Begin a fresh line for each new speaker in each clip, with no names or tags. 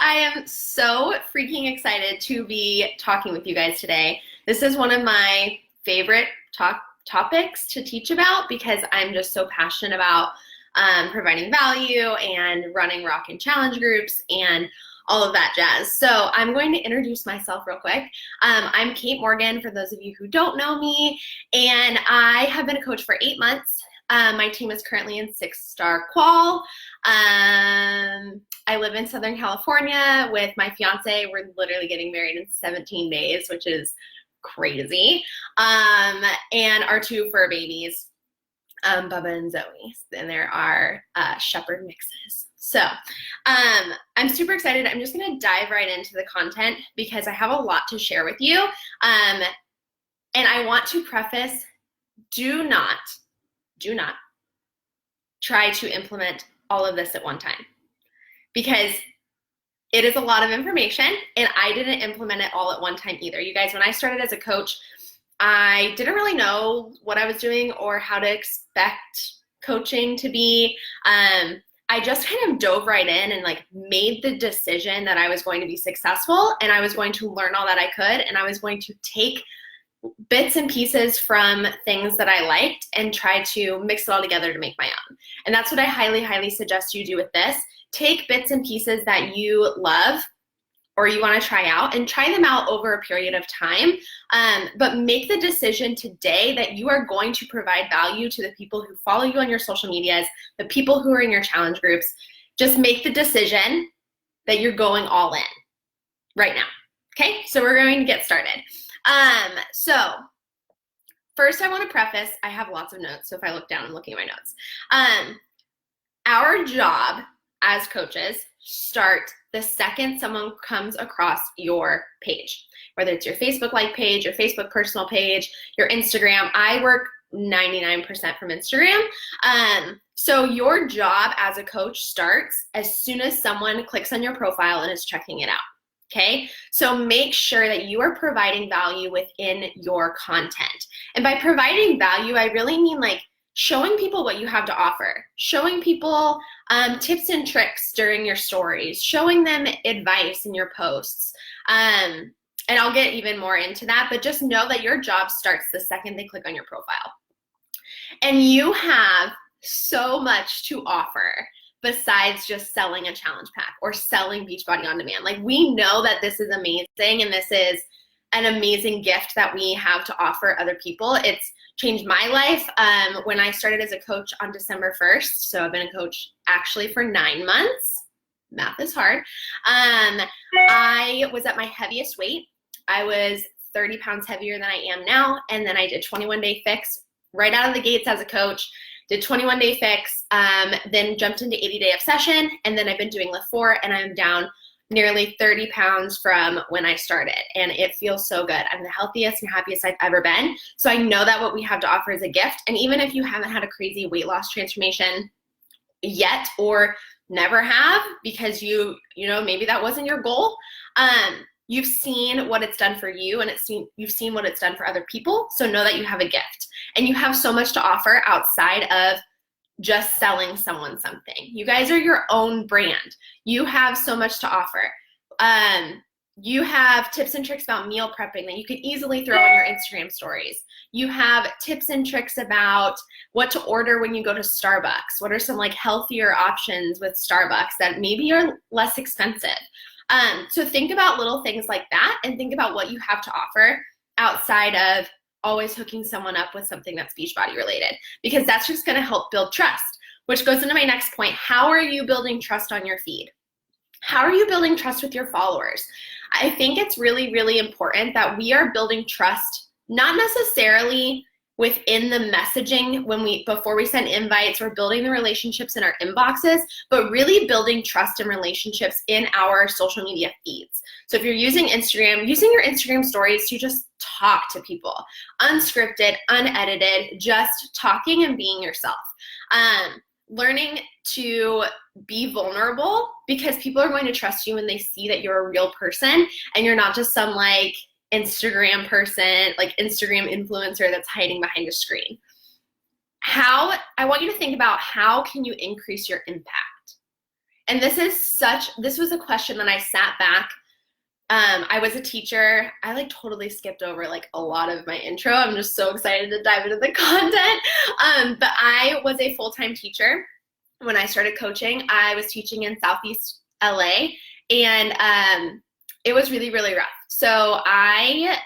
I am so freaking excited to be talking with you guys today. This is one of my favorite topics to teach about because I'm just so passionate about providing value and running rock and challenge groups and all of that jazz. So I'm going to introduce myself real quick. I'm Kate Morgan, for those of you who don't know me, and I have been a coach for 8 months. My team is currently in 6-star qual. I live in Southern California with my fiance. We're literally getting married in 17 days, which is crazy. And our 2 fur babies, Bubba and Zoe, and there are shepherd mixes. So I'm super excited. I'm just going to dive right into the content because I have a lot to share with you. And I want to preface, do not try to implement all of this at one time, because it is a lot of information and I didn't implement it all at one time either. You guys, when I started as a coach, I didn't really know what I was doing or how to expect coaching to be. I just kind of dove right in and made the decision that I was going to be successful and I was going to learn all that I could, and I was going to take bits and pieces from things that I liked and try to mix it all together to make my own. And that's what I highly, highly suggest you do with this. Take bits and pieces that you love or you want to try out and try them out over a period of time. But make the decision today that you are going to provide value to the people who follow you on your social medias, the people who are in your challenge groups. Just make the decision that you're going all in right now. Okay, so we're going to get started. So first I want to preface, I have lots of notes, so if I look down, I'm looking at my notes. Our job as coaches start the second someone comes across your page, whether it's your Facebook like page, your Facebook personal page, your Instagram. I work 99% from Instagram. So your job as a coach starts as soon as someone clicks on your profile and is checking it out. Okay, so make sure that you are providing value within your content. And by providing value, I really mean showing people what you have to offer, showing people tips and tricks during your stories, showing them advice in your posts. And I'll get even more into that, but just know that your job starts the second they click on your profile. And you have so much to offer besides just selling a challenge pack or selling Beachbody on Demand. We know that this is amazing and this is an amazing gift that we have to offer other people. It's changed my life. When I started as a coach on December 1st, so I've been a coach actually for 9 months. Math is hard. I was at my heaviest weight. I was 30 pounds heavier than I am now. And then I did 21-day fix right out of the gates as a coach. Did 21-day fix, then jumped into 80-day obsession, and then I've been doing Lift 4, and I'm down nearly 30 pounds from when I started, and it feels so good. I'm the healthiest and happiest I've ever been, so I know that what we have to offer is a gift, and even if you haven't had a crazy weight loss transformation yet or never have, because you know maybe that wasn't your goal, you've seen what it's done for you, and you've seen what it's done for other people, so know that you have a gift. And you have so much to offer outside of just selling someone something. You guys are your own brand. You have so much to offer. You have tips and tricks about meal prepping that you could easily throw in your Instagram stories. You have tips and tricks about what to order when you go to Starbucks. What are some healthier options with Starbucks that maybe are less expensive? So think about little things like that and think about what you have to offer outside of always hooking someone up with something that's Beachbody related, because that's just going to help build trust, which goes into my next point. How are you building trust on your feed? How are you building trust with your followers? I think it's really, really important that we are building trust, not necessarily within the messaging before we send invites or building the relationships in our inboxes, but really building trust and relationships in our social media feeds. So if you're using Instagram, using your Instagram stories to just talk to people, unscripted, unedited, just talking and being yourself. Learning to be vulnerable, because people are going to trust you when they see that you're a real person and you're not just some Instagram person, Instagram influencer that's hiding behind a screen. I want you to think about how can you increase your impact? And this was a question that I sat back. I was a teacher. I like totally skipped over like a lot of my intro. I'm just so excited to dive into the content. But I was a full-time teacher when I started coaching. I was teaching in Southeast LA, and it was really, really rough. So I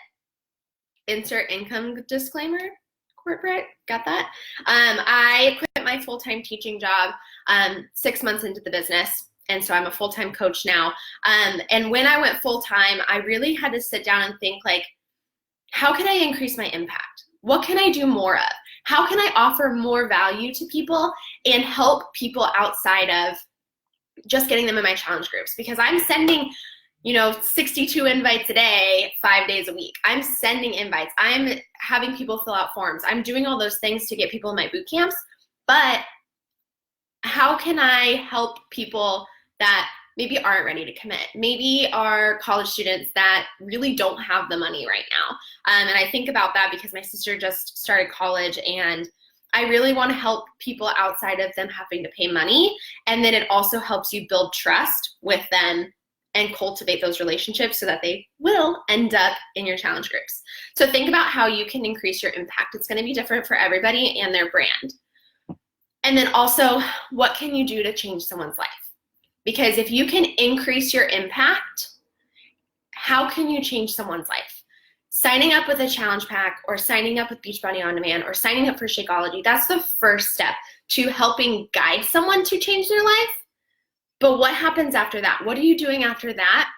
insert income disclaimer, corporate, got that? I quit my full-time teaching job 6 months into the business. And so I'm a full-time coach now. And when I went full-time, I really had to sit down and think like, how can I increase my impact? What can I do more of? How can I offer more value to people and help people outside of just getting them in my challenge groups? Because I'm sending 62 invites a day, 5 days a week. I'm sending invites. I'm having people fill out forms. I'm doing all those things to get people in my boot camps. But how can I help people that maybe aren't ready to commit? Maybe are college students that really don't have the money right now. And I think about that because my sister just started college, and I really want to help people outside of them having to pay money. And then it also helps you build trust with them and cultivate those relationships so that they will end up in your challenge groups. So think about how you can increase your impact. It's going to be different for everybody and their brand. And then also, what can you do to change someone's life? Because if you can increase your impact, how can you change someone's life? Signing up with a challenge pack, or signing up with Beachbody On Demand, or signing up for Shakeology, that's the first step to helping guide someone to change their life. But what happens after that? What are you doing after that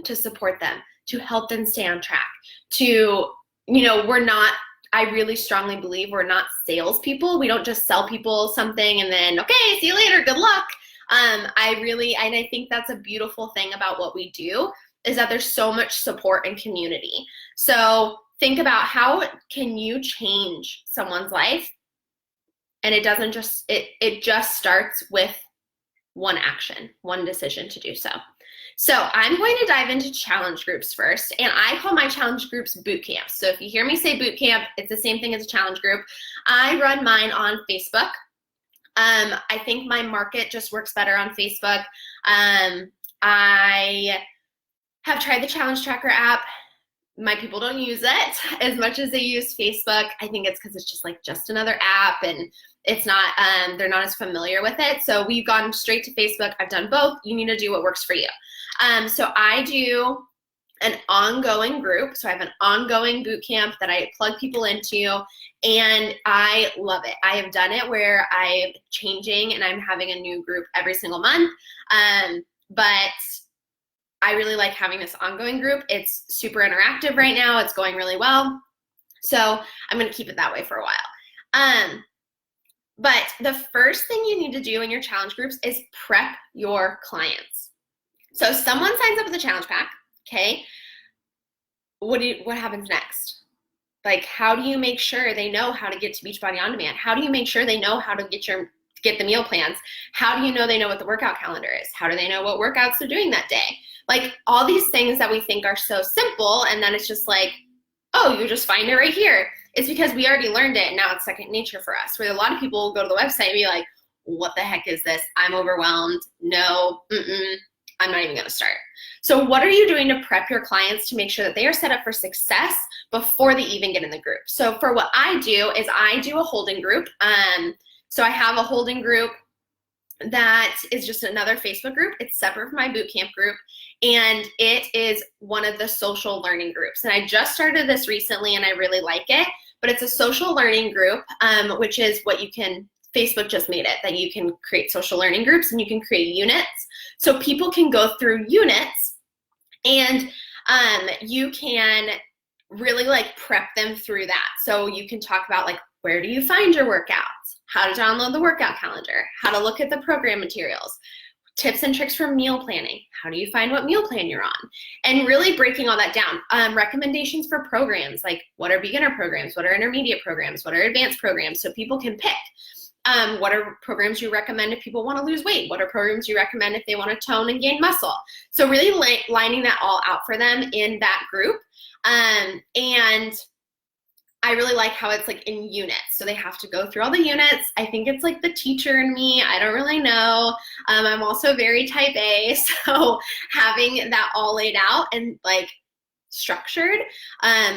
to support them, to help them stay on track? I really strongly believe we're not salespeople. We don't just sell people something and then, okay, see you later, good luck. I think that's a beautiful thing about what we do, is that there's so much support and community. So think about how can you change someone's life, and it just starts with one action, one decision to do so. So I'm going to dive into challenge groups first, and I call my challenge groups boot camps. So if you hear me say boot camp, it's the same thing as a challenge group. I run mine on Facebook. I think my market just works better on Facebook. I have tried the Challenge Tracker app. My people don't use it as much as they use Facebook. I think it's because it's just another app, and it's not, they're not as familiar with it. So we've gone straight to Facebook. I've done both. You need to do what works for you. So I do an ongoing group. So I have an ongoing boot camp that I plug people into, and I love it. I have done it where I'm changing and I'm having a new group every single month. But I really like having this ongoing group. It's super interactive right now. It's going really well. So I'm going to keep it that way for a while. But the first thing you need to do in your challenge groups is prep your clients. So someone signs up with a challenge pack, okay? What happens next? Like, how do you make sure they know how to get to Beachbody On Demand? How do you make sure they know how to get the meal plans? How do you know they know what the workout calendar is? How do they know what workouts they're doing that day? Like, all these things that we think are so simple, and then it's just like, oh, you just find it right here. It's because we already learned it, and now it's second nature for us. Where a lot of people will go to the website and be like, what the heck is this? I'm overwhelmed. No, I'm not even going to start. So what are you doing to prep your clients to make sure that they are set up for success before they even get in the group? So for what I do is I do a holding group. So I have a holding group that is just another Facebook group. It's separate from my bootcamp group, and it is one of the social learning groups. And I just started this recently, and I really like it, but it's a social learning group, which is what Facebook just made it, that you can create social learning groups and you can create units. So people can go through units, and you can really prep them through that. So you can talk about where do you find your workouts, how to download the workout calendar, how to look at the program materials, tips and tricks for meal planning, how do you find what meal plan you're on, and really breaking all that down. Recommendations for programs, like what are beginner programs, what are intermediate programs, what are advanced programs, so people can pick. What are programs you recommend if people want to lose weight? What are programs you recommend if they want to tone and gain muscle? So really lining that all out for them in that group. And I really like how it's like in units. So they have to go through all the units. I think it's like the teacher in me. I don't really know. I'm also very type A. So having that all laid out and like structured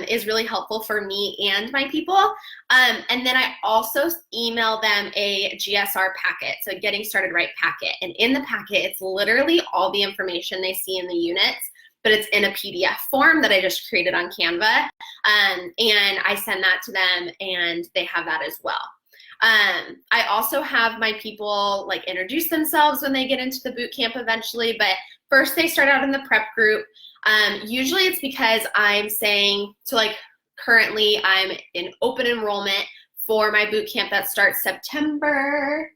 is really helpful for me and my people. And then I also email them a GSR packet, so Getting Started Right packet. And in the packet, it's literally all the information they see in the units, but it's in a PDF form that I just created on Canva. And I send that to them and they have that as well. I also have my people like introduce themselves when they get into the boot camp eventually, but first they start out in the prep group. Usually it's because I'm saying, so like currently I'm in open enrollment for my boot camp that starts September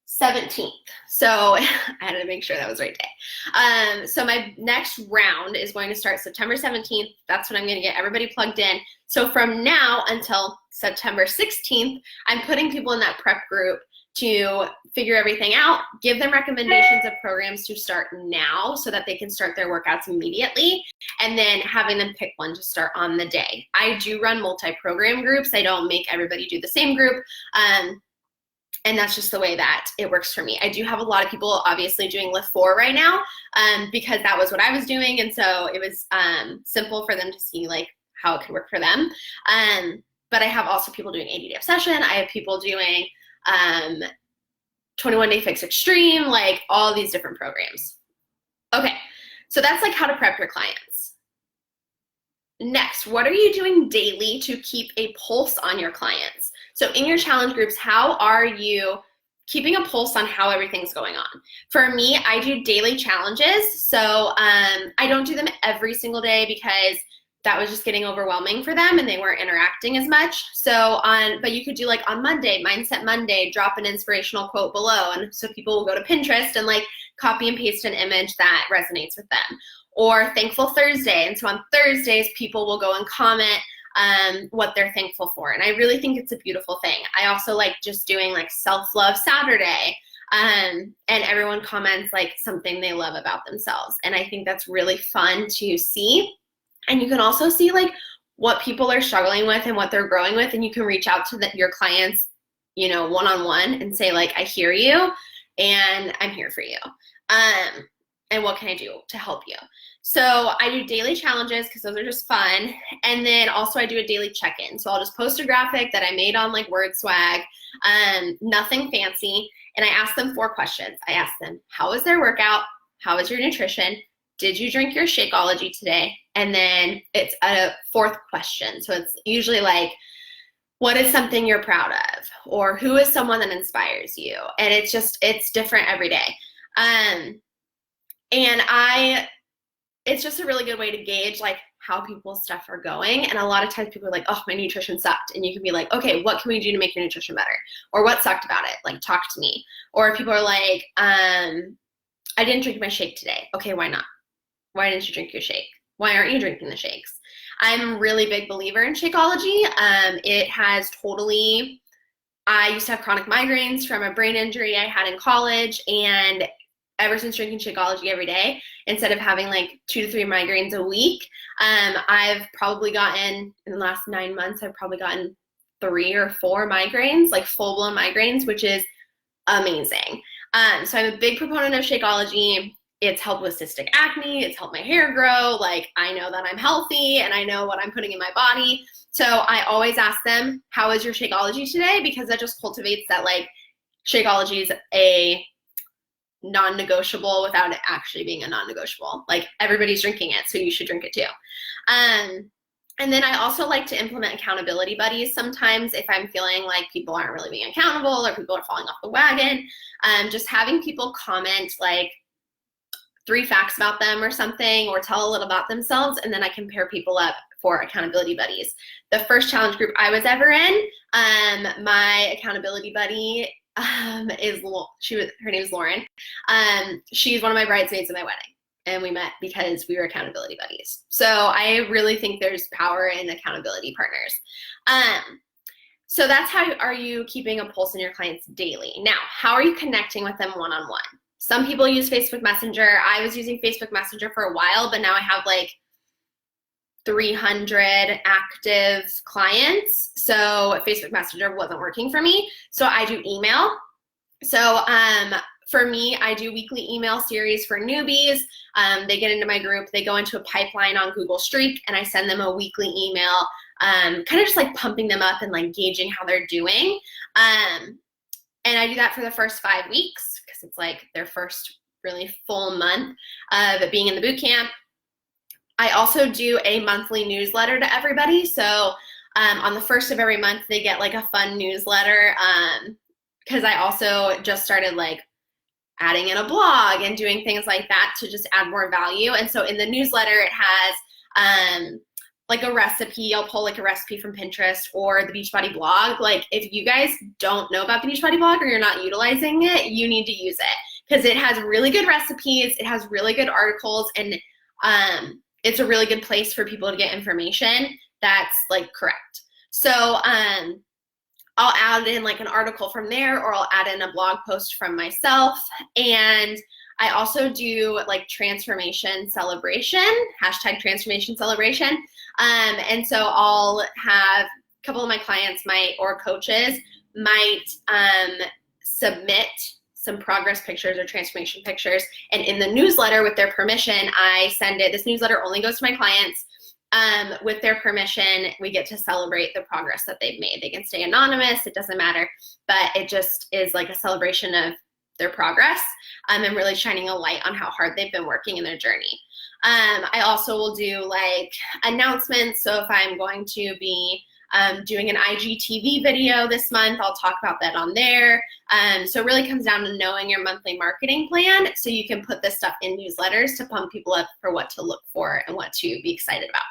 17th. So I had to make sure that was the right day. So my next round is going to start September 17th. That's when I'm going to get everybody plugged in. So from now until September 16th, I'm putting people in that prep group to figure everything out, give them recommendations of programs to start now so that they can start their workouts immediately, and then having them pick one to start on the day. I do run multi-program groups. I don't make everybody do the same group. And that's just the way that it works for me. I do have a lot of people obviously doing Lift 4 right now because that was what I was doing. And so it was simple for them to see like how it could work for them. But I have also people doing 80-day obsession. I have people doing 21-day fix extreme, like all these different programs. Okay, so that's like how to prep your clients. Next, what are you doing daily to keep a pulse on your clients? So in your challenge groups, how are you keeping a pulse on how everything's going on? For me, I do daily challenges. So I don't do them every single day because that was just getting overwhelming for them and they weren't interacting as much. But you could do like on Monday, Mindset Monday, drop an inspirational quote below. And so people will go to Pinterest and like copy and paste an image that resonates with them. Or Thankful Thursday. And so on Thursdays, people will go and comment what they're thankful for. And I really think it's a beautiful thing. I also like just doing like Self-Love Saturday. And everyone comments like something they love about themselves. And I think that's really fun to see. And you can also see like what people are struggling with and what they're growing with. And you can reach out to your clients, you know, one-on-one and say like, I hear you and I'm here for you. And what can I do to help you? So I do daily challenges because those are just fun. And then also I do a daily check-in. So I'll just post a graphic that I made on like WordSwag, nothing fancy. And I ask them 4 questions. I ask them, how was their workout? How was your nutrition? Did you drink your Shakeology today? And then it's a 4th question. So it's usually like, what is something you're proud of? Or who is someone that inspires you? And it's different every day. It's just a really good way to gauge like how people's stuff are going. And a lot of times people are like, oh, my nutrition sucked. And you can be like, okay, what can we do to make your nutrition better? Or what sucked about it? Like, talk to me. Or if people are like, I didn't drink my shake today. Okay, why not? Why didn't you drink your shake? Why aren't you drinking the shakes? I'm a really big believer in Shakeology. It has totally, I used to have chronic migraines from a brain injury I had in college, and ever since drinking Shakeology every day, instead of having like 2 to 3 migraines a week, I've probably gotten, in the last 9 months, I've probably gotten 3 or 4 migraines, like full-blown migraines, which is amazing. So I'm a big proponent of Shakeology. It's helped with cystic acne. It's helped my hair grow. Like, I know that I'm healthy and I know what I'm putting in my body. So I always ask them, how is your Shakeology today? Because that just cultivates that like Shakeology is a non-negotiable without it actually being a non-negotiable. Like, everybody's drinking it, so you should drink it too. And then I also like to implement accountability buddies sometimes if I'm feeling like people aren't really being accountable or people are falling off the wagon. Just having people comment like 3 facts about them or something, or tell a little about themselves, and then I can pair people up for accountability buddies. The first challenge group I was ever in, my accountability buddy her name is Lauren. She's one of my bridesmaids at my wedding, and we met because we were accountability buddies. So I really think there's power in accountability partners. So that's how are you keeping a pulse in your clients daily. Now, how are you connecting with them one-on-one? Some people use Facebook Messenger. I was using Facebook Messenger for a while, but now I have like 300 active clients. So Facebook Messenger wasn't working for me. So I do email. So for me, I do weekly email series for newbies. They get into my group, they go into a pipeline on Google Streak, and I send them a weekly email, kind of just like pumping them up and like gauging how they're doing. And I do that for the first 5 weeks because it's like their first really full month of being in the boot camp. I also do a monthly newsletter to everybody. So on the first of every month, they get like a fun newsletter because I also just started like adding in a blog and doing things like that to just add more value. And so in the newsletter, it has like a recipe. I'll pull like a recipe from Pinterest or the Beachbody blog. Like if you guys don't know about the Beachbody blog or you're not utilizing it, you need to use it because it has really good recipes. It has really good articles, and it's a really good place for people to get information that's like correct. So I'll add in like an article from there, or I'll add in a blog post from myself. And I also do like transformation celebration, hashtag transformation celebration. And so I'll have a couple of my clients or coaches might submit some progress pictures or transformation pictures. And in the newsletter, with their permission, I send it. This newsletter only goes to my clients. With their permission, we get to celebrate the progress that they've made. They can stay anonymous, it doesn't matter, but it just is like a celebration of their progress and really shining a light on how hard they've been working in their journey. I also will do like announcements. So if I'm going to be doing an IGTV video this month, I'll talk about that on there. So it really comes down to knowing your monthly marketing plan so you can put this stuff in newsletters to pump people up for what to look for and what to be excited about.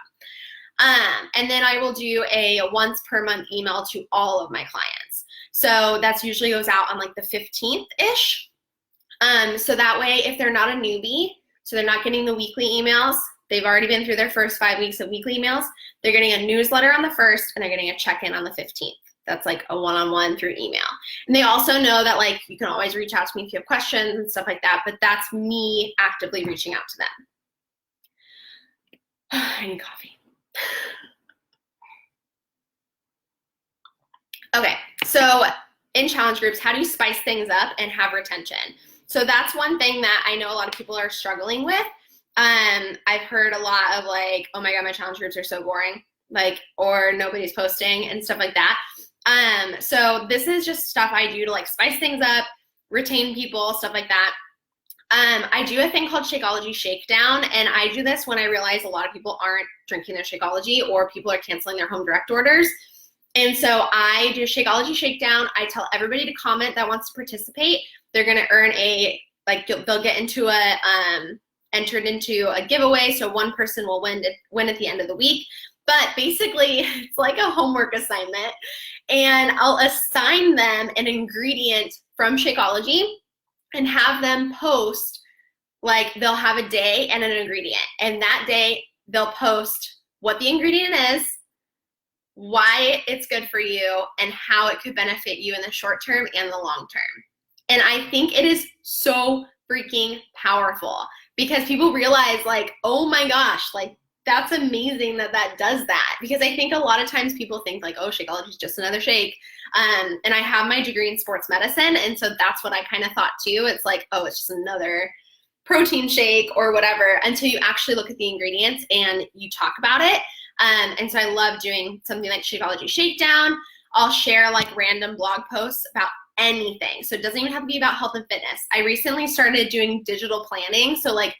And then I will do a once per month email to all of my clients. So that's usually goes out on like the 15th-ish. So that way, if they're not a newbie, so they're not getting the weekly emails, they've already been through their first 5 weeks of weekly emails, they're getting a newsletter on the 1st and they're getting a check-in on the 15th. That's like a one-on-one through email. And they also know that like you can always reach out to me if you have questions and stuff like that, but that's me actively reaching out to them. I need coffee. Okay, so in challenge groups, how do you spice things up and have retention? So that's one thing that I know a lot of people are struggling with. I've heard a lot of like, oh my God, my challenge groups are so boring, like, or nobody's posting and stuff like that. So this is just stuff I do to like spice things up, retain people, stuff like that. I do a thing called Shakeology Shakedown, and I do this when I realize a lot of people aren't drinking their Shakeology or people are canceling their home direct orders. And so I do Shakeology Shakedown. I tell everybody to comment that wants to participate. They're going to earn they'll get into entered into a giveaway. So one person will win at the end of the week. But basically, it's like a homework assignment. And I'll assign them an ingredient from Shakeology and have them post, like they'll have a day and an ingredient. And that day, they'll post what the ingredient is, why it's good for you, and how it could benefit you in the short term and the long term. And I think it is so freaking powerful because people realize like, oh my gosh, like that's amazing that does that. Because I think a lot of times people think like, oh, Shakeology is just another shake. And I have my degree in sports medicine. And so that's what I kind of thought too. It's like, oh, it's just another protein shake or whatever, until you actually look at the ingredients and you talk about it. And so I love doing something like Shakeology Shakedown. I'll share like random blog posts about anything. So it doesn't even have to be about health and fitness. I recently started doing digital planning. So like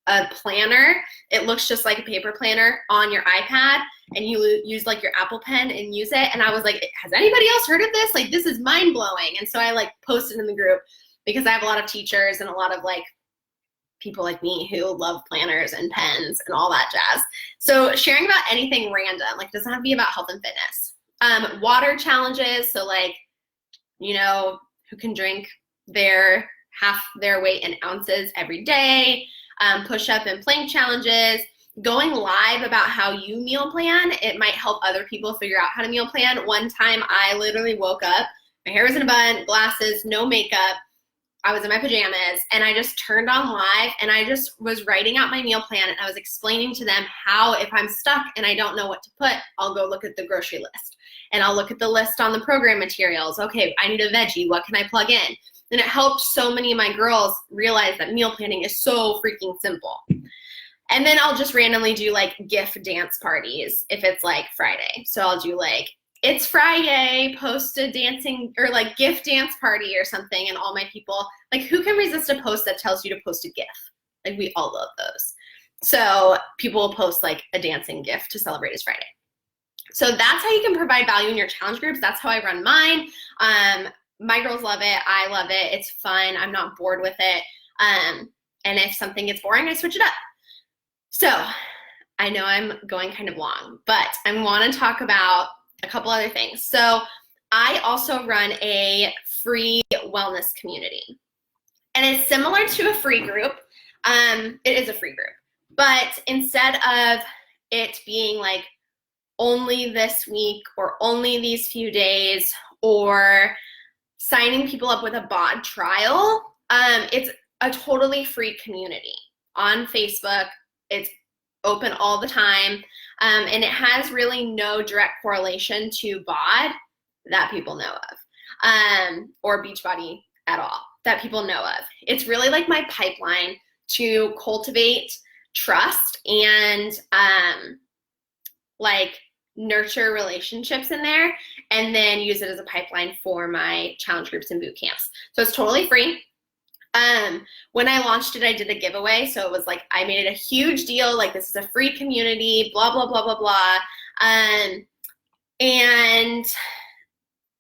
a planner, it looks just like a paper planner on your iPad, and you use like your Apple Pen and use it. And I was like, has anybody else heard of this? Like, this is mind blowing. And so I like posted in the group because I have a lot of teachers and a lot of like people like me who love planners and pens and all that jazz. So sharing about anything random, like it doesn't have to be about health and fitness. Water challenges. So like, you know, who can drink half their weight in ounces every day. Push-up and plank challenges, going live about how you meal plan. It might help other people figure out how to meal plan. One time I literally woke up, my hair was in a bun, glasses, no makeup. I was in my pajamas and I just turned on live and I just was writing out my meal plan and I was explaining to them how if I'm stuck and I don't know what to put, I'll go look at the grocery list and I'll look at the list on the program materials. Okay, I need a veggie. What can I plug in? And it helped so many of my girls realize that meal planning is so freaking simple. And then I'll just randomly do like gift dance parties if it's like Friday. So I'll do like, it's Friday, post a dancing or like gift dance party or something. And all my people, like who can resist a post that tells you to post a GIF? Like we all love those. So people will post like a dancing GIF to celebrate it's Friday. So that's how you can provide value in your challenge groups. That's how I run mine. My girls love it. I love it. It's fun. I'm not bored with it. And if something gets boring, I switch it up. So I know I'm going kind of long, but I want to talk about a couple other things. So I also run a free wellness community. And it's similar to a free group. It is a free group. But instead of it being like only this week or only these few days or signing people up with a bod trial, it's a totally free community on Facebook. It's open all the time. And it has really no direct correlation to bod that people know of, or Beachbody at all that people know of. It's really like my pipeline to cultivate trust and like nurture relationships in there and then use it as a pipeline for my challenge groups and boot camps. So it's totally free. When I launched it, I did a giveaway. So it was like, I made it a huge deal. Like this is a free community, blah, blah, blah, blah, blah. And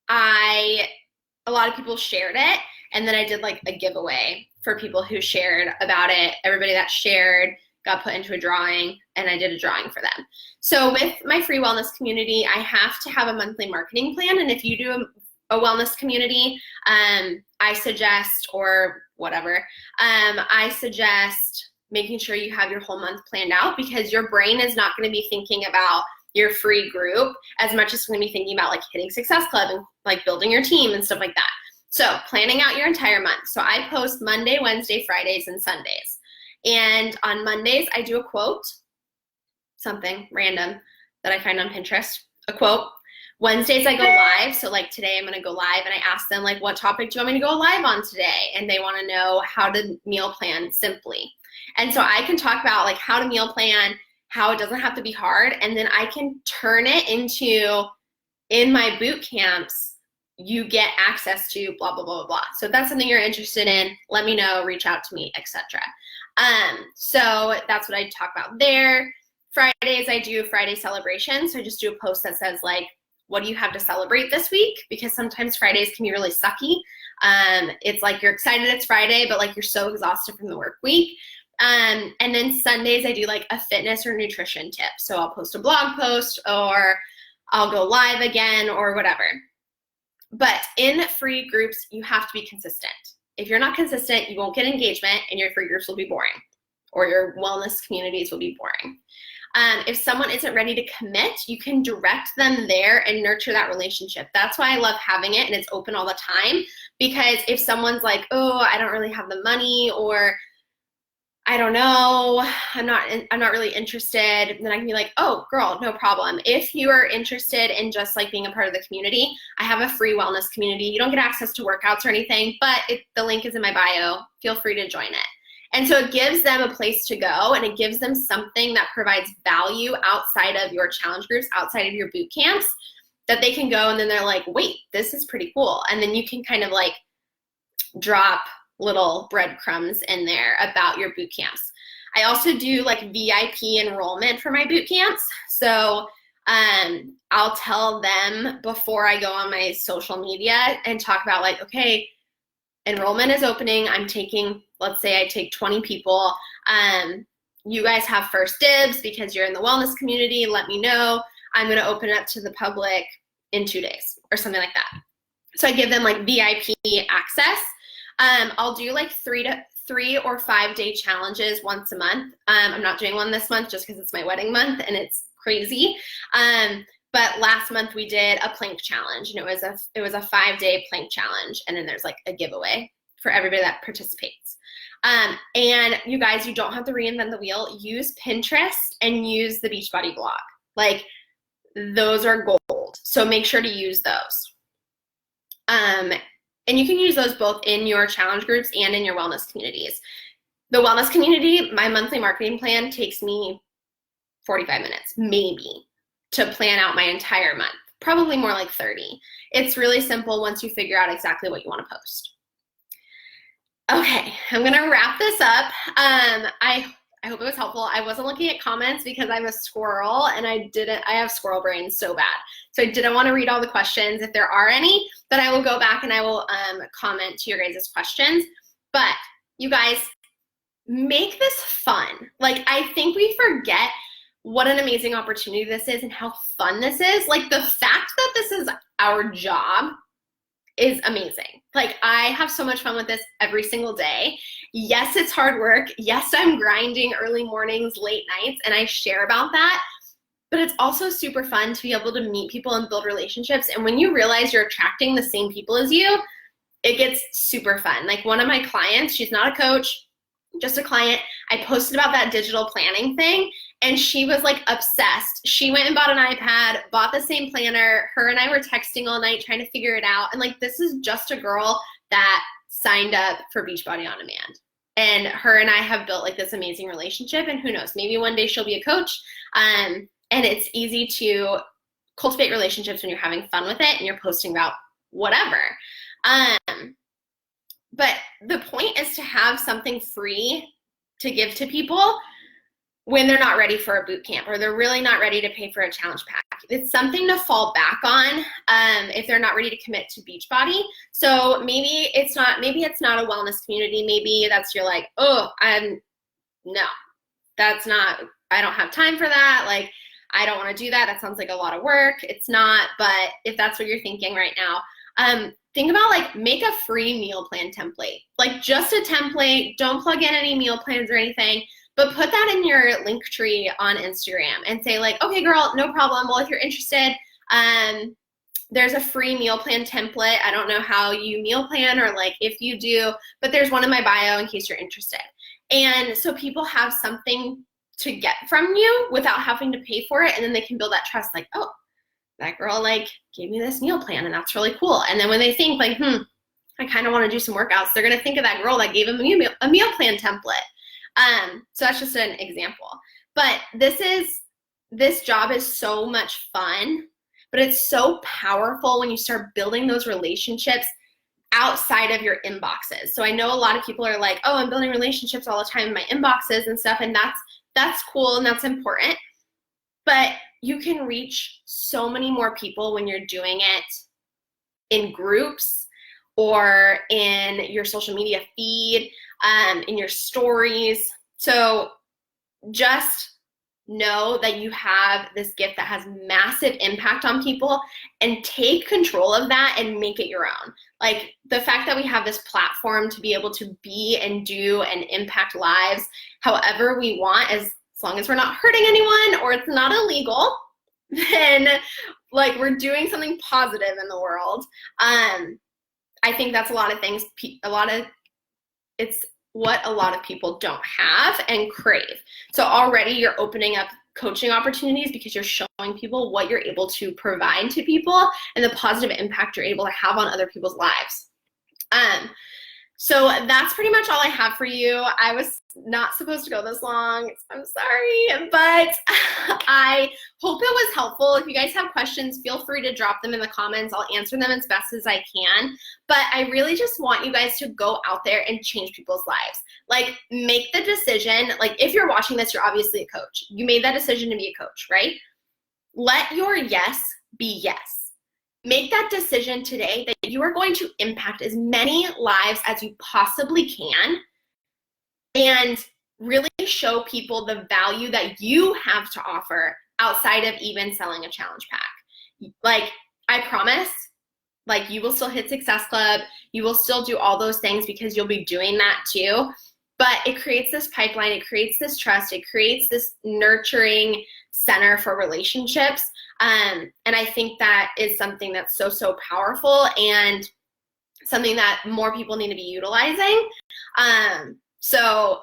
a lot of people shared it. And then I did like a giveaway for people who shared about it. Everybody that shared got put into a drawing and I did a drawing for them. So with my free wellness community, I have to have a monthly marketing plan. And if you do a wellness community, I suggest, or whatever, I suggest making sure you have your whole month planned out because your brain is not going to be thinking about your free group as much as it's going to be thinking about like hitting Success Club and like building your team and stuff like that. So planning out your entire month. So I post Monday, Wednesday, Fridays, and Sundays. And on Mondays, I do a quote, something random that I find on Pinterest, a quote. Wednesdays I go live, so like today I'm gonna go live and I ask them like, what topic do you want me to go live on today? And they wanna know how to meal plan simply. And so I can talk about like how to meal plan, how it doesn't have to be hard, and then I can turn it into, in my boot camps, you get access to blah, blah, blah, blah, blah. So if that's something you're interested in, let me know, reach out to me, etc. So that's what I talk about there. Fridays, I do Friday celebrations. So I just do a post that says like, what do you have to celebrate this week? Because sometimes Fridays can be really sucky. It's like you're excited it's Friday, but like you're so exhausted from the work week. And then Sundays, I do like a fitness or nutrition tip. So I'll post a blog post or I'll go live again or whatever. But in free groups, you have to be consistent. If you're not consistent, you won't get engagement and your free groups will be boring or your wellness communities will be boring. If someone isn't ready to commit, you can direct them there and nurture that relationship. That's why I love having it and it's open all the time, because if someone's like, oh, I don't really have the money, or I don't know, I'm not really interested, then I can be like, oh girl, no problem. If you are interested in just like being a part of the community, I have a free wellness community. You don't get access to workouts or anything, but the link is in my bio. Feel free to join it. And so it gives them a place to go and it gives them something that provides value outside of your challenge groups, outside of your boot camps, that they can go and then they're like, wait, this is pretty cool. And then you can kind of like drop little breadcrumbs in there about your boot camps. I also do like VIP enrollment for my boot camps. So I'll tell them before I go on my social media and talk about like, okay, enrollment is opening. I'm taking, let's say I take 20 people. You guys have first dibs because you're in the wellness community. Let me know. I'm going to open it up to the public in 2 days or something like that. So I give them like VIP access. I'll do like 3 or 5 day challenges once a month. I'm not doing one this month just because it's my wedding month and it's crazy. But last month we did a plank challenge and it was a 5 day plank challenge. And then there's like a giveaway for everybody that participates. And you guys, you don't have to reinvent the wheel. Use Pinterest and use the Beachbody blog. Like, those are gold. So make sure to use those. And you can use those both in your challenge groups and in your wellness communities. The wellness community, my monthly marketing plan takes me 45 minutes, maybe, to plan out my entire month. Probably more like 30. It's really simple once you figure out exactly what you want to post. Okay, I'm gonna wrap this up. I hope it was helpful. I wasn't looking at comments because I'm a squirrel and I have squirrel brain so bad. So I didn't want to read all the questions if there are any, but I will go back and I will comment to your guys' questions. But you guys, make this fun. Like, I think we forget what an amazing opportunity this is and how fun this is. Like, the fact that this is our job is amazing. Like, I have so much fun with this every single day. Yes, it's hard work. Yes, I'm grinding early mornings, late nights, and I share about that. But it's also super fun to be able to meet people and build relationships. And when you realize you're attracting the same people as you, it gets super fun. Like, one of my clients, she's not a coach, just a client, I posted about that digital planning thing, and she was like obsessed. She went and bought an iPad, bought the same planner. Her and I were texting all night trying to figure it out. And like, this is just a girl that signed up for Beachbody On Demand. And her and I have built like this amazing relationship, and who knows, maybe one day she'll be a coach. And it's easy to cultivate relationships when you're having fun with it and you're posting about whatever. But the point is to have something free to give to people when they're not ready for a boot camp or they're really not ready to pay for a challenge pack. It's something to fall back on if they're not ready to commit to Beachbody. So maybe it's not a wellness community. Maybe that's, you're like, oh, I don't have time for that. Like, I don't want to do that. That sounds like a lot of work. It's not, but if that's what you're thinking right now, think about, like, make a free meal plan template, like just a template. Don't plug in any meal plans or anything, but put that in your link tree on Instagram and say, like, okay, girl, no problem. Well, if you're interested, there's a free meal plan template. I don't know how you meal plan or like if you do, but there's one in my bio in case you're interested. And so people have something to get from you without having to pay for it. And then they can build that trust, like, oh, that girl like gave me this meal plan and that's really cool. And then when they think like, I kind of want to do some workouts, they're going to think of that girl that gave them a meal plan template. So that's just an example. But this job is so much fun, but it's so powerful when you start building those relationships outside of your inboxes. So I know a lot of people are like, oh, I'm building relationships all the time in my inboxes and stuff. And that's cool and that's important. But you can reach so many more people when you're doing it in groups or in your social media feed, in your stories. So just know that you have this gift that has massive impact on people, and take control of that and make it your own. Like, the fact that we have this platform to be able to be and do and impact lives however we want, as long as we're not hurting anyone or it's not illegal, then like we're doing something positive in the world. I think that's a lot of things, it's what a lot of people don't have and crave. So already you're opening up coaching opportunities because you're showing people what you're able to provide to people and the positive impact you're able to have on other people's lives. So that's pretty much all I have for you. I was not supposed to go this long. I'm sorry, but I hope it was helpful. If you guys have questions, feel free to drop them in the comments. I'll answer them as best as I can. But I really just want you guys to go out there and change people's lives. Like, make the decision. Like, if you're watching this, you're obviously a coach. You made that decision to be a coach, right? Let your yes be yes. Make that decision today that you are going to impact as many lives as you possibly can, and really show people the value that you have to offer outside of even selling a challenge pack. Like, I promise, like, you will still hit Success Club. You will still do all those things because you'll be doing that too. But it creates this pipeline. It creates this trust. It creates this nurturing center for relationships. And I think that is something that's so, so powerful. And something that more people need to be utilizing. So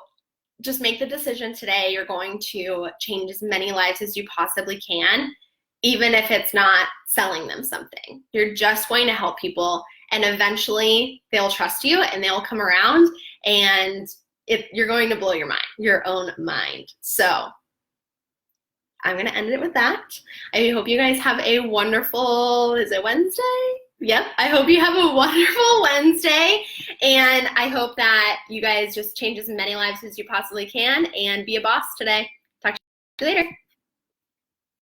just make the decision today. You're going to change as many lives as you possibly can, even if it's not selling them something. You're just going to help people, and eventually they'll trust you and they'll come around, and you're going to blow your mind, your own mind. So I'm going to end it with that. I hope you guys have a wonderful, is it Wednesday? Yep, I hope you have a wonderful Wednesday, and I hope that you guys just change as many lives as you possibly can and be a boss today. Talk to you later.